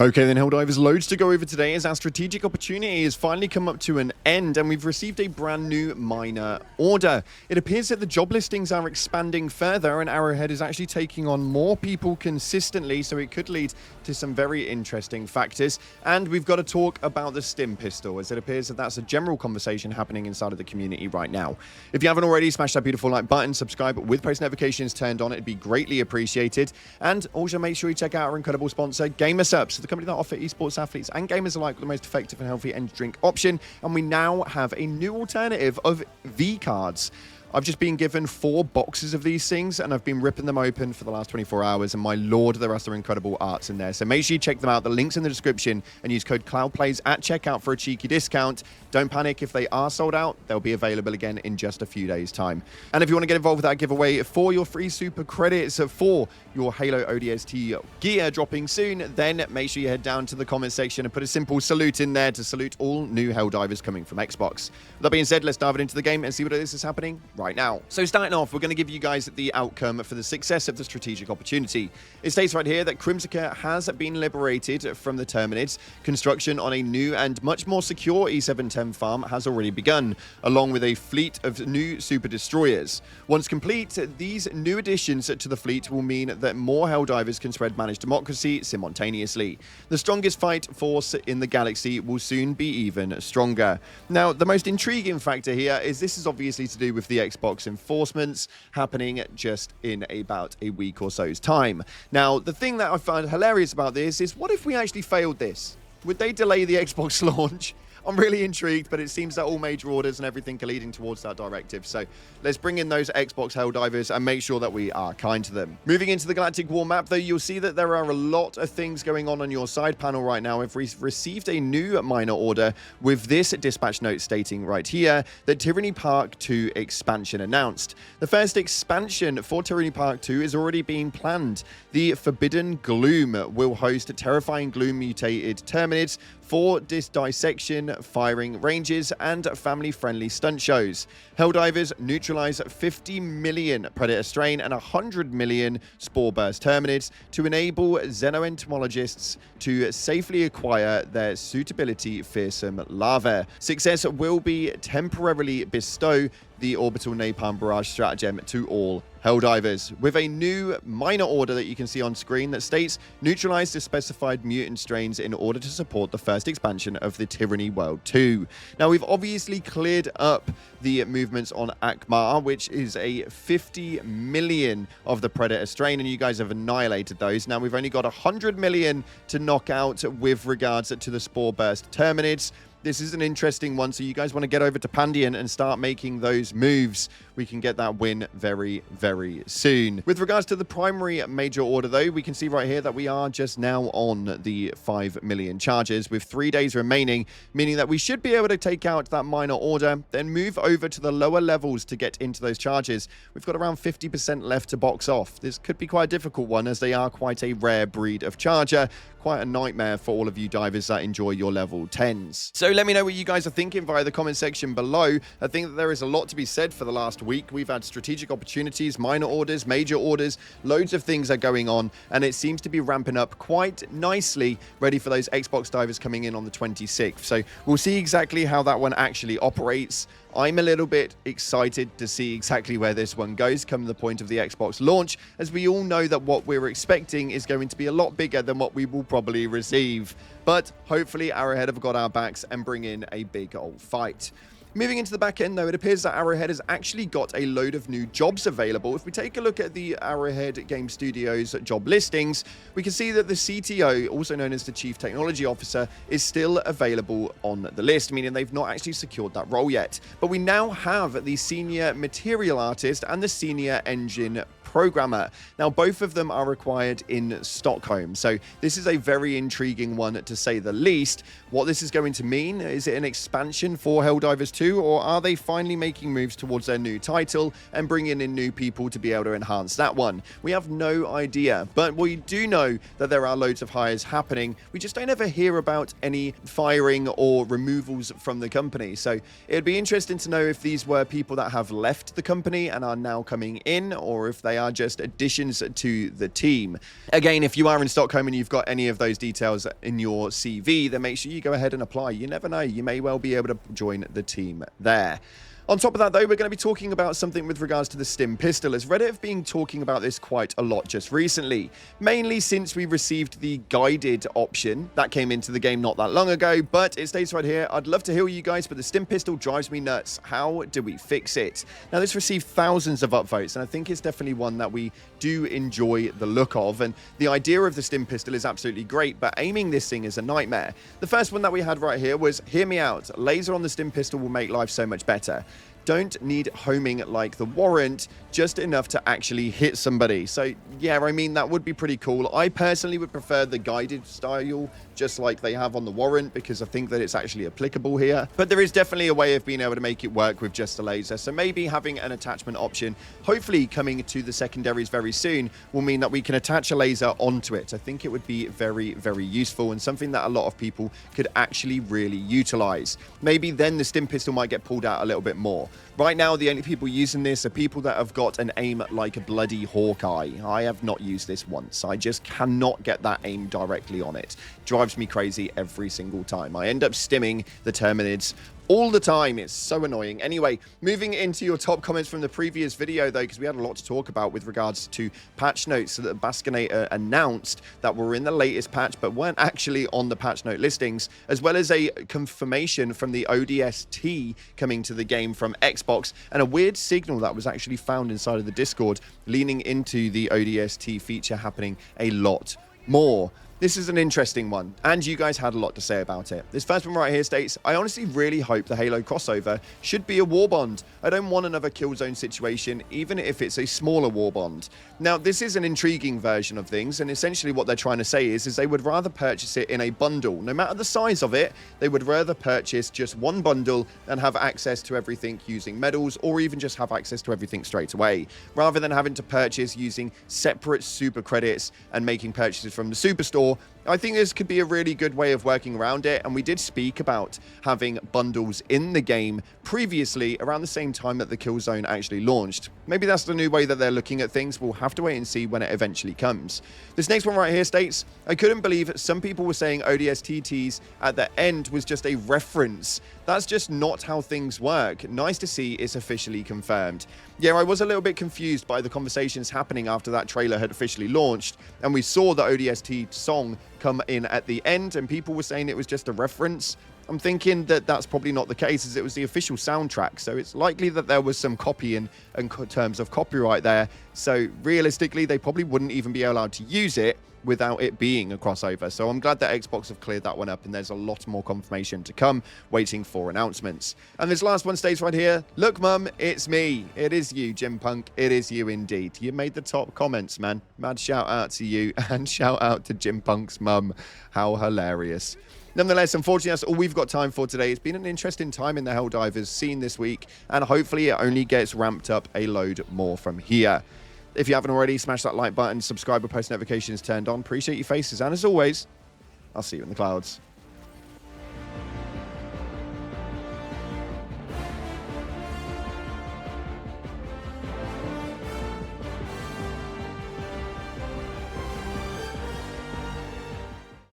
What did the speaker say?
Okay then, Helldivers, loads to go over today as our strategic opportunity has finally come up to an end and we've received a brand new minor order. It appears that the job listings are expanding further and Arrowhead is actually taking on more people consistently, so it could lead to some very interesting factors. And we've got to talk about the Stimpistol, as it appears that that's a general conversation happening inside of the community right now. If you haven't already, smash that beautiful like button, subscribe with post notifications turned on, it'd be greatly appreciated. And also make sure you check out our incredible sponsor, GamerSupps, the company that offer esports athletes and gamers alike the most effective and healthy energy drink option. And we now have a new alternative of V-cards. I've just been given 4 boxes of these things and I've been ripping them open for the last 24 hours, and my lord, there are some incredible arts in there. So make sure you check them out. The link's in the description and use code CloudPlays at checkout for a cheeky discount. Don't panic if they are sold out. They'll be available again in just a few days' time. And if you want to get involved with that giveaway for your free super credits for your Halo ODST gear dropping soon, then make sure you head down to the comment section and put a simple salute in there to salute all new Helldivers coming from Xbox. With that being said, let's dive into the game and see what it is that's happening right now. So starting off, we're going to give you guys the outcome for the success of the strategic opportunity. It states right here that Crimsica has been liberated from the Terminids. Construction on a new and much more secure E710 farm has already begun, along with a fleet of new super destroyers. Once complete, these new additions to the fleet will mean that more Helldivers can spread managed democracy simultaneously. The strongest fight force in the galaxy will soon be even stronger. Now, the most intriguing factor here is this is obviously to do with the Xbox enforcements happening just in about a week or so's time. Now, the thing that I find hilarious about this is, what if we actually failed this? Would they delay the Xbox launch? I'm really intrigued, but it seems that all major orders and everything are leading towards that directive. So let's bring in those Xbox Helldivers and make sure that we are kind to them. Moving into the Galactic War map, though, you'll see that there are a lot of things going on your side panel right now. We've received a new minor order with this dispatch note stating right here that Tyranny Park 2 expansion announced. The first expansion for Tyranny Park 2 is already being planned. The Forbidden Gloom will host terrifying gloom mutated Terminids for dissection, firing ranges, and family-friendly stunt shows. Helldivers neutralize 50 million Predator Strain and 100 million Spore Burst Terminids to enable xenoentomologists to safely acquire their suitability fearsome larvae. Success will be temporarily bestow the orbital napalm barrage stratagem to all Helldivers, with a new minor order that you can see on screen that states neutralize the specified mutant strains in order to support the first expansion of the Tyranny World 2. Now, we've obviously cleared up the movements on Akmar, which is a 50 million of the Predator strain, and you guys have annihilated those. Now, we've only got 100 million to knock out with regards to the Spore Burst Terminids. This is an interesting one, so you guys want to get over to Pandion and start making those moves. We can get that win very, very soon. With regards to the primary major order, though, we can see right here that we are just now on the 5 million charges with 3 days remaining, meaning that we should be able to take out that minor order, then move over to the lower levels to get into those charges. We've got around 50% left to box off. This could be quite a difficult one, as they are quite a rare breed of charger. Quite a nightmare for all of you divers that enjoy your level 10s. So let me know what you guys are thinking via the comment section below. I think that there is a lot to be said for the last week. We've had strategic opportunities, minor orders, major orders, loads of things are going on, and it seems to be ramping up quite nicely, ready for those Xbox divers coming in on the 26th. So we'll see exactly how that one actually operates. I'm a little bit excited to see exactly where this one goes come the point of the Xbox launch, as we all know that what we're expecting is going to be a lot bigger than what we will probably receive. But hopefully Arrowhead have got our backs and bring in a big old fight. Moving into the back end, though, it appears that Arrowhead has actually got a load of new jobs available. If we take a look at the Arrowhead Game Studios job listings, we can see that the CTO, also known as the Chief Technology Officer, is still available on the list, meaning they've not actually secured that role yet. But we now have the Senior Material Artist and the Senior Engine Programmer. Now, both of them are required in Stockholm, so this is a very intriguing one to say the least. What this is going to mean, is it an expansion for Helldivers 2, or are they finally making moves towards their new title and bringing in new people to be able to enhance that one? We have no idea, but we do know that there are loads of hires happening. We just don't ever hear about any firing or removals from the company. So it'd be interesting to know if these were people that have left the company and are now coming in, or if they are just additions to the team. Again, if you are in Stockholm and you've got any of those details in your CV, then make sure you go ahead and apply. You never know, you may well be able to join the team there. On top of that, though, we're going to be talking about something with regards to the Stimpistol, as Reddit have been talking about this quite a lot just recently, mainly since we received the guided option that came into the game not that long ago. But it states right here, I'd love to heal you guys, but the Stimpistol drives me nuts. How do we fix it? Now, this received thousands of upvotes, and I think it's definitely one that we do enjoy the look of, and the idea of the Stimpistol is absolutely great, but aiming this thing is a nightmare. The first one that we had right here was, hear me out, laser on the Stimpistol will make life so much better. Don't need homing like the Warrant, just enough to actually hit somebody. So yeah, I mean, that would be pretty cool. I personally would prefer the guided style, just like they have on the Warrant, because I think that it's actually applicable here. But there is definitely a way of being able to make it work with just a laser. So maybe having an attachment option, hopefully coming to the secondaries very soon, will mean that we can attach a laser onto it. I think it would be very, very useful and something that a lot of people could actually really utilize. Maybe then the Stimpistol might get pulled out a little bit more. Right now, the only people using this are people that have got an aim like a bloody Hawkeye. I have not used this once. I just cannot get that aim directly on it. Drives me crazy every single time. I end up stimming the Terminids all the time. It's so annoying. Anyway, moving into your top comments from the previous video, though, because we had a lot to talk about with regards to patch notes that Baskinator announced that were in the latest patch, but weren't actually on the patch note listings, as well as a confirmation from the ODST coming to the game from Xbox, and a weird signal that was actually found inside of the Discord, leaning into the ODST feature happening a lot more. This is an interesting one, and you guys had a lot to say about it. This first one right here states, I honestly really hope the Halo crossover should be a war bond. I don't want another Killzone situation, even if it's a smaller war bond. Now, this is an intriguing version of things, and essentially what they're trying to say is they would rather purchase it in a bundle. No matter the size of it, they would rather purchase just one bundle and have access to everything using medals, or even just have access to everything straight away, rather than having to purchase using separate super credits and making purchases from the superstore. I think this could be a really good way of working around it, and we did speak about having bundles in the game previously around the same time that the Killzone actually launched. Maybe that's the new way that they're looking at things. We'll have to wait and see when it eventually comes. This next one right here states, I couldn't believe some people were saying ODSTTs at the end was just a reference. That's just not how things work. Nice to see it's officially confirmed. Yeah, I was a little bit confused by the conversations happening after that trailer had officially launched, and we saw the ODST song come in at the end, and people were saying it was just a reference. I'm thinking that that's probably not the case, as it was the official soundtrack, so it's likely that there was some copy in terms of copyright there. So realistically, they probably wouldn't even be allowed to use it without it being a crossover. So I'm glad that Xbox have cleared that one up, and there's a lot more confirmation to come, waiting for announcements. And this last one stays right here. Look, Mum, it's me. It is you, Jim Punk. It is you indeed. You made the top comments, man. Mad shout out to you, and shout out to Jim Punk's mum. How hilarious. Nonetheless, unfortunately, that's all we've got time for today. It's been an interesting time in the Helldivers scene this week, and hopefully it only gets ramped up a load more from here. If you haven't already, smash that like button, subscribe with post notifications turned on. Appreciate your faces, and as always, I'll see you in the clouds.